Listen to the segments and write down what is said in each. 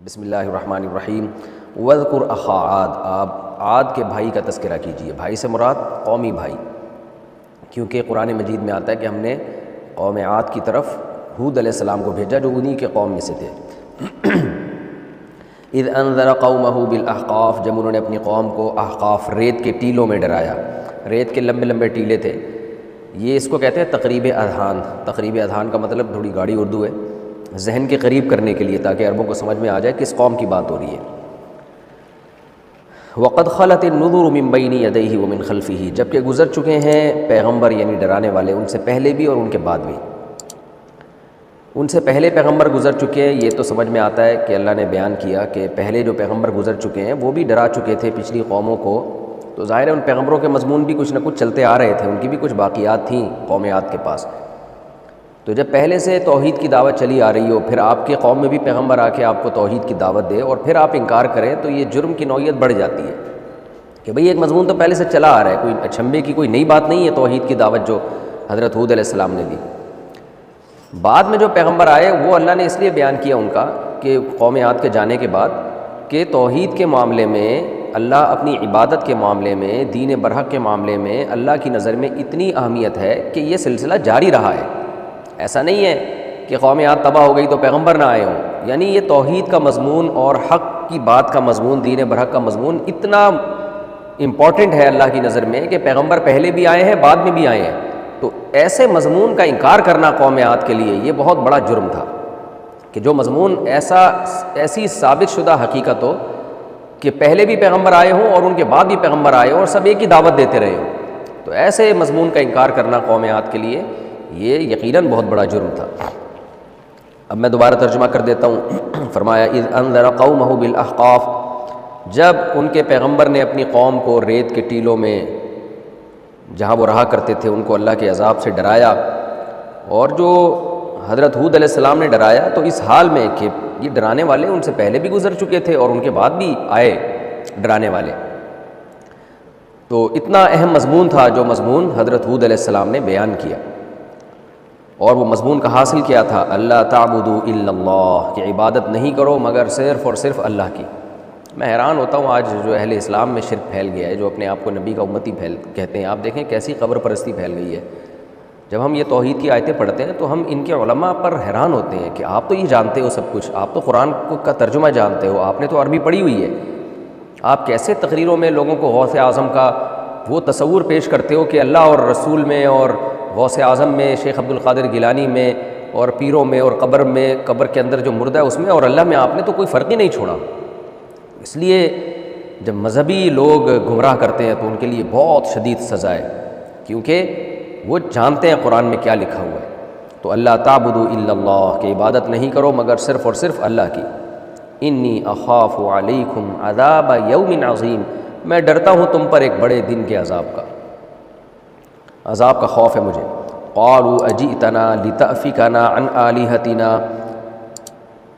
بسم اللہ الرحمن الرحیم وذکر اخا عاد، آپ عاد کے بھائی کا تذکرہ کیجیے۔ بھائی سے مراد قومی بھائی، کیونکہ قرآن مجید میں آتا ہے کہ ہم نے قوم عاد کی طرف ہود علیہ السلام کو بھیجا جو انہی کے قوم میں سے تھے۔ اذ انذر قومہ بالاحقاف، جب انہوں نے اپنی قوم کو احقاف ریت کے ٹیلوں میں ڈرایا۔ ریت کے لمبے لمبے ٹیلے تھے، یہ اس کو کہتے ہیں تقریب اذہان۔ تقریب اذہان کا مطلب تھوڑی گاڑی اردو ہے، ذہن کے قریب کرنے کے لیے، تاکہ عربوں کو سمجھ میں آ جائے کس قوم کی بات ہو رہی ہے۔ وقد خلت النذر من بین یدیہ ومن خلفہ، جبکہ گزر چکے ہیں پیغمبر یعنی ڈرانے والے ان سے پہلے بھی اور ان کے بعد بھی۔ ان سے پہلے پیغمبر گزر چکے ہیں، یہ تو سمجھ میں آتا ہے کہ اللہ نے بیان کیا کہ پہلے جو پیغمبر گزر چکے ہیں وہ بھی ڈرا چکے تھے پچھلی قوموں کو، تو ظاہر ہے ان پیغمبروں کے مضمون بھی کچھ نہ کچھ چلتے آ رہے تھے، ان کی بھی کچھ باقیات تھیں قوم عاد کے پاس۔ تو جب پہلے سے توحید کی دعوت چلی آ رہی ہو، پھر آپ کے قوم میں بھی پیغمبر آ کے آپ کو توحید کی دعوت دے اور پھر آپ انکار کریں، تو یہ جرم کی نوعیت بڑھ جاتی ہے کہ بھئی ایک مضمون تو پہلے سے چلا آ رہا ہے، کوئی اچھمبے کی کوئی نئی بات نہیں ہے توحید کی دعوت جو حضرت ہود علیہ السلام نے دی۔ بعد میں جو پیغمبر آئے وہ اللہ نے اس لیے بیان کیا ان کا کہ قوم عاد کے جانے کے بعد کہ توحید کے معاملے میں، اللہ اپنی عبادت کے معاملے میں، دین برحق کے معاملے میں اللہ کی نظر میں اتنی اہمیت ہے کہ یہ سلسلہ جاری رہا ہے۔ ایسا نہیں ہے کہ قوم عاد تباہ ہو گئی تو پیغمبر نہ آئے ہوں، یعنی یہ توحید کا مضمون اور حق کی بات کا مضمون، دین برحق کا مضمون اتنا امپورٹنٹ ہے اللہ کی نظر میں کہ پیغمبر پہلے بھی آئے ہیں بعد میں بھی آئے ہیں، تو ایسے مضمون کا انکار کرنا قوم عاد کے لیے یہ بہت بڑا جرم تھا کہ جو مضمون ایسی ثابت شدہ حقیقت ہو کہ پہلے بھی پیغمبر آئے ہوں اور ان کے بعد بھی پیغمبر آئے ہوں اور سب ایک ہی دعوت دیتے رہے ہوں، تو ایسے مضمون کا انکار کرنا قوم عاد کے لیے یہ یقیناً بہت بڑا جرم تھا۔ اب میں دوبارہ ترجمہ کر دیتا ہوں۔ فرمایا اذ انذر قومہ بالاحقاف، جب ان کے پیغمبر نے اپنی قوم کو ریت کے ٹیلوں میں جہاں وہ رہا کرتے تھے ان کو اللہ کے عذاب سے ڈرایا، اور جو حضرت ہود علیہ السلام نے ڈرایا تو اس حال میں کہ یہ ڈرانے والے ان سے پہلے بھی گزر چکے تھے اور ان کے بعد بھی آئے ڈرانے والے، تو اتنا اہم مضمون تھا جو مضمون حضرت ہود علیہ السلام نے بیان کیا، اور وہ مضمون کا حاصل کیا تھا اللہ تعبدوا الا اللہ، کہ عبادت نہیں کرو مگر صرف اور صرف اللہ کی۔ میں حیران ہوتا ہوں آج جو اہل اسلام میں شرک پھیل گیا ہے، جو اپنے آپ کو نبی کا امتی کہتے ہیں، آپ دیکھیں کیسی قبر پرستی پھیل گئی ہے۔ جب ہم یہ توحید کی آیتیں پڑھتے ہیں تو ہم ان کے علماء پر حیران ہوتے ہیں کہ آپ تو یہ جانتے ہو سب کچھ، آپ تو قرآن کا ترجمہ جانتے ہو، آپ نے تو عربی پڑھی ہوئی ہے، آپ کیسے تقریروں میں لوگوں کو غوث اعظم کا وہ تصور پیش کرتے ہو کہ اللہ اور رسول میں اور غوث اعظم میں، شیخ عبد القادر گیلانی میں اور پیروں میں اور قبر میں، قبر کے اندر جو مردہ ہے اس میں اور اللہ میں آپ نے تو کوئی فرق ہی نہیں چھوڑا۔ اس لیے جب مذہبی لوگ گمراہ کرتے ہیں تو ان کے لیے بہت شدید سزا ہے، کیونکہ وہ جانتے ہیں قرآن میں کیا لکھا ہوا ہے۔ تو اللہ تعبدوا الا اللہ، کہ عبادت نہیں کرو مگر صرف اور صرف اللہ کی۔ انی اخاف علیکم عذاب یوم عظیم، میں ڈرتا ہوں تم پر ایک بڑے دن کے عذاب کا، عذاب کا خوف ہے مجھے۔ قالوا اجئتنا لتأفکنا عن آلہتنا،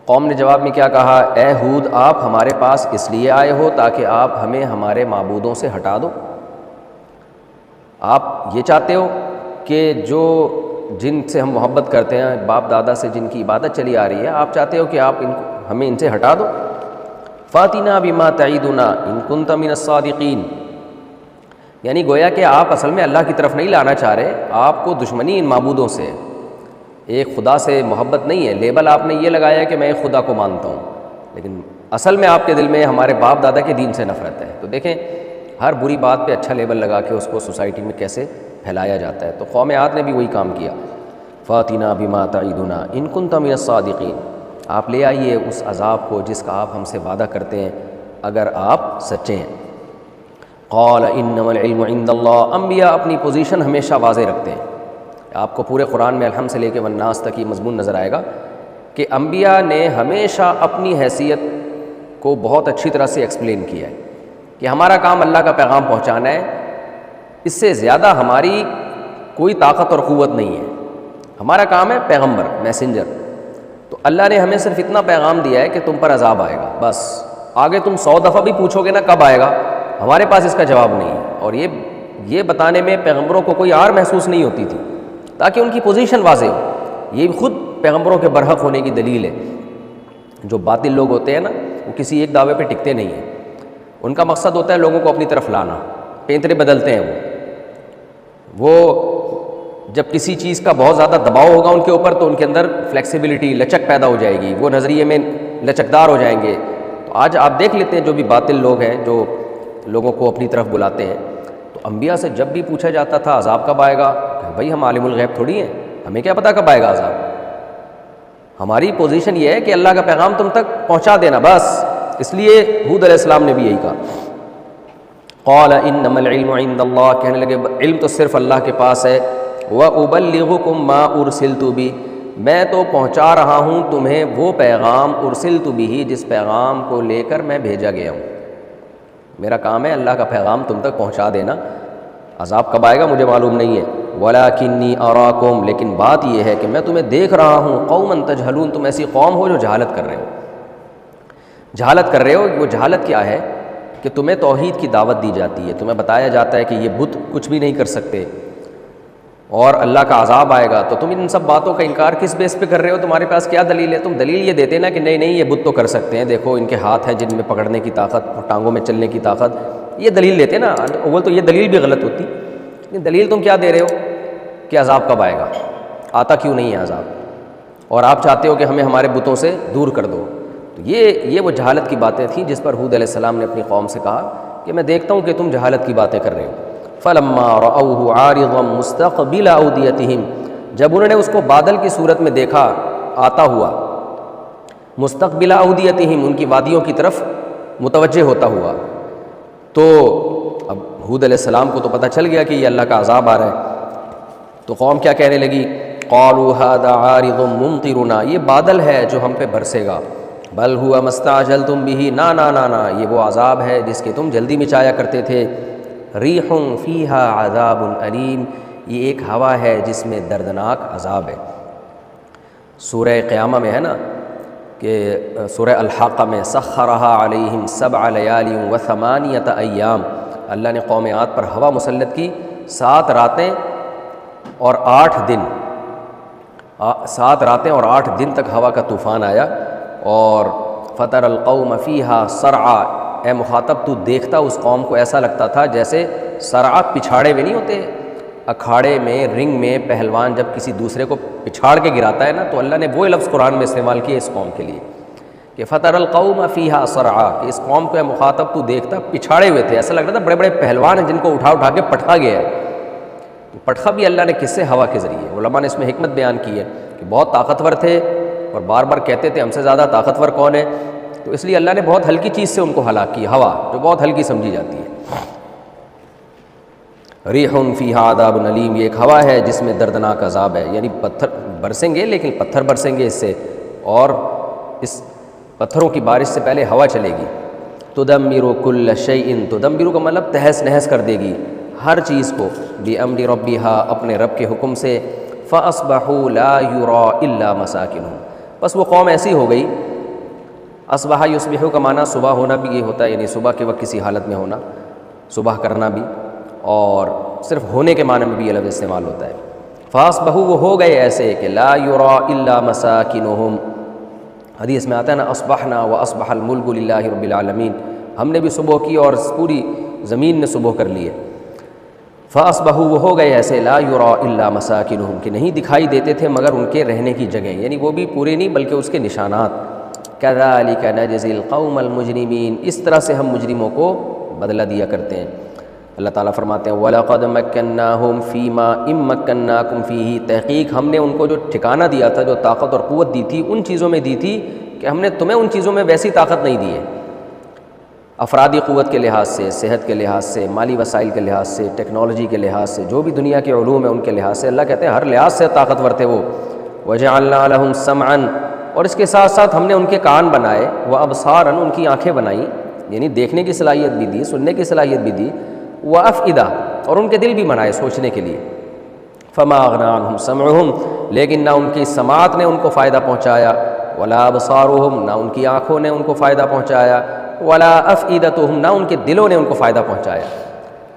قوم نے جواب میں کیا کہا، اے ہود آپ ہمارے پاس اس لیے آئے ہو تاکہ آپ ہمیں ہمارے معبودوں سے ہٹا دو؟ آپ یہ چاہتے ہو کہ جو جن سے ہم محبت کرتے ہیں، باپ دادا سے جن کی عبادت چلی آ رہی ہے، آپ چاہتے ہو کہ آپ ہمیں ان سے ہٹا دو؟ فاتنا بما تعیدنا ان کنت من الصادقین، یعنی گویا کہ آپ اصل میں اللہ کی طرف نہیں لانا چاہ رہے، آپ کو دشمنی ان معبودوں سے، ایک خدا سے محبت نہیں ہے، لیبل آپ نے یہ لگایا ہے کہ میں ایک خدا کو مانتا ہوں، لیکن اصل میں آپ کے دل میں ہمارے باپ دادا کے دین سے نفرت ہے۔ تو دیکھیں ہر بری بات پہ اچھا لیبل لگا کے اس کو سوسائٹی میں کیسے پھیلایا جاتا ہے، تو قوم عاد نے بھی وہی کام کیا۔ فاتنا بما تعیدنا ان کنت من الصادقین، آپ لے آئیے اس عذاب کو جس کا آپ ہم سے وعدہ کرتے ہیں اگر آپ سچے ہیں۔ قال انما العلم عند اللہ، انبیاء اپنی پوزیشن ہمیشہ واضح رکھتے ہیں، آپ کو پورے قرآن میں الحمد سے لے کے والناس تک یہ مضمون نظر آئے گا کہ انبیاء نے ہمیشہ اپنی حیثیت کو بہت اچھی طرح سے ایکسپلین کیا ہے کہ ہمارا کام اللہ کا پیغام پہنچانا ہے، اس سے زیادہ ہماری کوئی طاقت اور قوت نہیں ہے، ہمارا کام ہے پیغمبر، میسنجر، تو اللہ نے ہمیں صرف اتنا پیغام دیا ہے کہ تم پر عذاب آئے گا، بس آگے تم 100 دفعہ بھی پوچھو گے نا کب آئے گا، ہمارے پاس اس کا جواب نہیں ہے۔ اور یہ بتانے میں پیغمبروں کو کوئی آر محسوس نہیں ہوتی تھی تاکہ ان کی پوزیشن واضح ہو، یہ خود پیغمبروں کے برحق ہونے کی دلیل ہے۔ جو باطل لوگ ہوتے ہیں نا وہ کسی ایک دعوے پہ ٹکتے نہیں ہیں، ان کا مقصد ہوتا ہے لوگوں کو اپنی طرف لانا، پینترے بدلتے ہیں وہ جب کسی چیز کا بہت زیادہ دباؤ ہوگا ان کے اوپر تو ان کے اندر فلیکسیبلٹی، لچک پیدا ہو جائے گی، وہ نظریے میں لچکدار ہو جائیں گے۔ تو آج آپ دیکھ لیتے ہیں جو بھی باطل لوگ ہیں جو لوگوں کو اپنی طرف بلاتے ہیں، تو انبیاء سے جب بھی پوچھا جاتا تھا عذاب کب آئے گا، بھائی ہم عالم الغیب تھوڑی ہیں، ہمیں کیا پتہ کب آئے گا عذاب، ہماری پوزیشن یہ ہے کہ اللہ کا پیغام تم تک پہنچا دینا بس۔ اس لیے ہود علیہ السلام نے بھی یہی کہا، قال انما العلم عند اللہ، کہنے لگے علم تو صرف اللہ کے پاس ہے، وابلغکم ما ارسلت بہ، میں تو پہنچا رہا ہوں تمہیں وہ پیغام ارسلت بہ، جس پیغام کو لے کر میں بھیجا گیا ہوں، میرا کام ہے اللہ کا پیغام تم تک پہنچا دینا، عذاب کب آئے گا مجھے معلوم نہیں ہے، ولکنی اراکم، لیکن بات یہ ہے کہ میں تمہیں دیکھ رہا ہوں قوما تجہلون، تم ایسی قوم ہو جو جہالت کر رہے ہو۔ جہالت کر رہے ہو، وہ جہالت کیا ہے کہ تمہیں توحید کی دعوت دی جاتی ہے، تمہیں بتایا جاتا ہے کہ یہ بت کچھ بھی نہیں کر سکتے اور اللہ کا عذاب آئے گا، تو تم ان سب باتوں کا انکار کس بیس پہ کر رہے ہو، تمہارے پاس کیا دلیل ہے؟ تم دلیل یہ دیتے نا کہ نہیں نہیں یہ بت تو کر سکتے ہیں، دیکھو ان کے ہاتھ ہیں جن میں پکڑنے کی طاقت اور ٹانگوں میں چلنے کی طاقت، یہ دلیل دیتے نا، اول تو یہ دلیل بھی غلط ہوتی، لیکن دلیل تم کیا دے رہے ہو کہ عذاب کب آئے گا، آتا کیوں نہیں ہے عذاب، اور آپ چاہتے ہو کہ ہمیں ہمارے بتوں سے دور کر دو۔ تو یہ وہ جہالت کی باتیں تھیں جس پر ہود علیہ السلام نے اپنی قوم سے کہا کہ میں دیکھتا ہوں کہ تم جہالت کی باتیں کر رہے ہو۔ فلما رأوه عارضا مستقبل اودیتہم، جب انہوں نے اس کو بادل کی صورت میں دیکھا آتا ہوا، مستقبل اودیتہم، ان کی وادیوں کی طرف متوجہ ہوتا ہوا، تو اب ہود علیہ السلام کو تو پتہ چل گیا کہ یہ اللہ کا عذاب آ رہا ہے، تو قوم کیا کہنے لگی، قالوا هذا عارض ممطرنا، یہ بادل ہے جو ہم پہ برسے گا، بل ہوا مستعجلتم به، نا نا نا نا، یہ وہ عذاب ہے جس کی تم جلدی مچایا کرتے تھے، ریح فیہا عذاب علیم، یہ ایک ہوا ہے جس میں دردناک عذاب ہے۔ سورہ قیامہ میں ہے نا کہ سورہ الحاقہ میں سخرہا علیہم 7 لیال و 8 ایام، اللہ نے قوم عاد پر ہوا مسلط کی 7 راتیں اور 8 دن، 7 راتیں اور 8 دن تک ہوا کا طوفان آیا، اور فطر القوم فیہا صرعا، اے مخاطب تو دیکھتا اس قوم کو ایسا لگتا تھا جیسے صرعا پچھاڑے میں نہیں ہوتے، اکھاڑے میں رنگ میں پہلوان جب کسی دوسرے کو پچھاڑ کے گراتا ہے نا، تو اللہ نے وہ لفظ قرآن میں استعمال کیے اس قوم کے لیے کہ فطر القوم فیہا صرعا، کہ اس قوم کو اے مخاطب تو دیکھتا پچھاڑے ہوئے تھے، ایسا لگ رہا تھا بڑے بڑے پہلوان ہیں جن کو اٹھا اٹھا کے پٹھا گیا ہے۔ تو پٹھا بھی اللہ نے کس سے؟ ہوا کے ذریعے۔ علماء نے اس میں حکمت بیان کی ہے کہ بہت طاقتور تھے اور بار بار کہتے تھے ہم سے زیادہ طاقتور کون ہے، تو اس لیے اللہ نے بہت ہلکی چیز سے ان کو ہلاک کی، ہوا جو بہت ہلکی سمجھی جاتی ہے۔ ریح فیہا عذاب علیم، یہ ایک ہوا ہے جس میں دردناک عذاب ہے، یعنی پتھر برسیں گے، لیکن پتھر برسیں گے اس سے، اور اس پتھروں کی بارش سے پہلے ہوا چلے گی۔ تدمر کل شیء، تدمر کا مطلب تہس نہس کر دے گی ہر چیز کو، بامر ربہا، اپنے رب کے حکم سے، فاصبحوا لا یری الا مساکنہم، بس وہ قوم ایسی ہو گئی، اصبح یصبح کا معنی صبح ہونا بھی یہ ہوتا ہے، یعنی صبح کے وقت کسی حالت میں ہونا، صبح کرنا بھی، اور صرف ہونے کے معنی میں بھی یہ لفظ استعمال ہوتا ہے۔ فاصبحوا، وہ ہو گئے ایسے کہ لا یری الا مساکنہم، حدیث میں آتا ہے نا اصبحنا واصبح الملک للہ رب العالمین، ہم نے بھی صبح کی اور پوری زمین نے صبح کر لی ہے۔ فاصبحوا، وہ ہو گئے ایسے، لا یری الا مساکنہم، کہ نہیں دکھائی دیتے تھے مگر ان کے رہنے کی جگہیں، یعنی وہ بھی پورے نہیں بلکہ اس کے نشانات۔ کذالک نجزی القوم المجرمین، اس طرح سے ہم مجرموں کو بدلہ دیا کرتے ہیں۔ اللہ تعالیٰ فرماتے ہیں وَلَقَدْ مَكَّنَّاهُمْ فِي مَا إِن مَّكَّنَّاكُمْ فِيهِ، تحقیق ہم نے ان کو جو ٹھکانہ دیا تھا، جو طاقت اور قوت دی تھی، ان چیزوں میں دی تھی کہ ہم نے تمہیں ان چیزوں میں ویسی طاقت نہیں دی ہے، افرادی قوت کے لحاظ سے، صحت کے لحاظ سے، مالی وسائل کے لحاظ سے، ٹیکنالوجی کے لحاظ سے، جو بھی دنیا کے علوم ہیں ان کے لحاظ سے، اللہ کہتے ہیں ہر لحاظ سے طاقتور تھے وہ۔ وَجَعَلْنَا لَهُمْ سَمْعًا، اور اس کے ساتھ ساتھ ہم نے ان کے کان بنائے، وَأَبْصَارًا، ان کی آنکھیں بنائیں، یعنی دیکھنے کی صلاحیت بھی دی، سننے کی صلاحیت بھی دی، وَأَفْئِدَةً، اور ان کے دل بھی بنائے سوچنے کے لیے۔ فَمَا أَغْنَىٰ عَنْهُمْ سَمْعُهُمْ، لیکن نہ ان کی سماعت نے ان کو فائدہ پہنچایا، وَلَا أَبْصَارُهُمْ، نہ ان کی آنکھوں نے ان کو فائدہ پہنچایا، وَلَا أَفْئِدَتُهُمْ، نہ ان کے دلوں نے ان کو فائدہ پہنچایا۔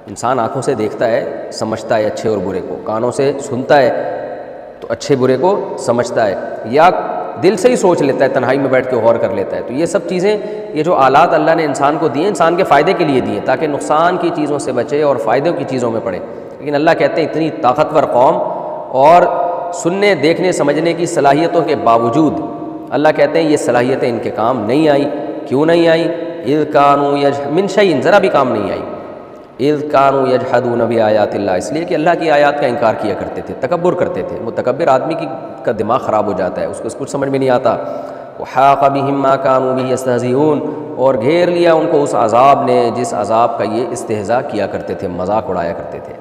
انسان آنکھوں سے دیکھتا ہے، سمجھتا ہے اچھے اور برے کو، کانوں سے سنتا ہے تو اچھے برے کو سمجھتا ہے، یا دل سے ہی سوچ لیتا ہے، تنہائی میں بیٹھ کے غور کر لیتا ہے۔ تو یہ سب چیزیں، یہ جو آلات اللہ نے انسان کو دیے، انسان کے فائدے کے لیے دیے تاکہ نقصان کی چیزوں سے بچے اور فائدوں کی چیزوں میں پڑے۔ لیکن اللہ کہتے ہیں اتنی طاقتور قوم اور سننے دیکھنے سمجھنے کی صلاحیتوں کے باوجود اللہ کہتے ہیں یہ صلاحیتیں ان کے کام نہیں آئیں۔ کیوں نہیں آئیں؟ اذ کانوا من شیء، ذرا بھی کام نہیں آئی۔ اذ کانوا یجحدون بآیات اللہ، اس لیے کہ اللہ کی آیات کا انکار کیا کرتے تھے، تکبر کرتے تھے۔ متکبر آدمی کا دماغ خراب ہو جاتا ہے، اس کو کچھ سمجھ میں نہیں آتا۔ وحاق بہم ما کانوا بہ یستہزئون، اور گھیر لیا ان کو اس عذاب نے جس عذاب کا یہ استہزاء کیا کرتے تھے، مذاق اڑایا کرتے تھے۔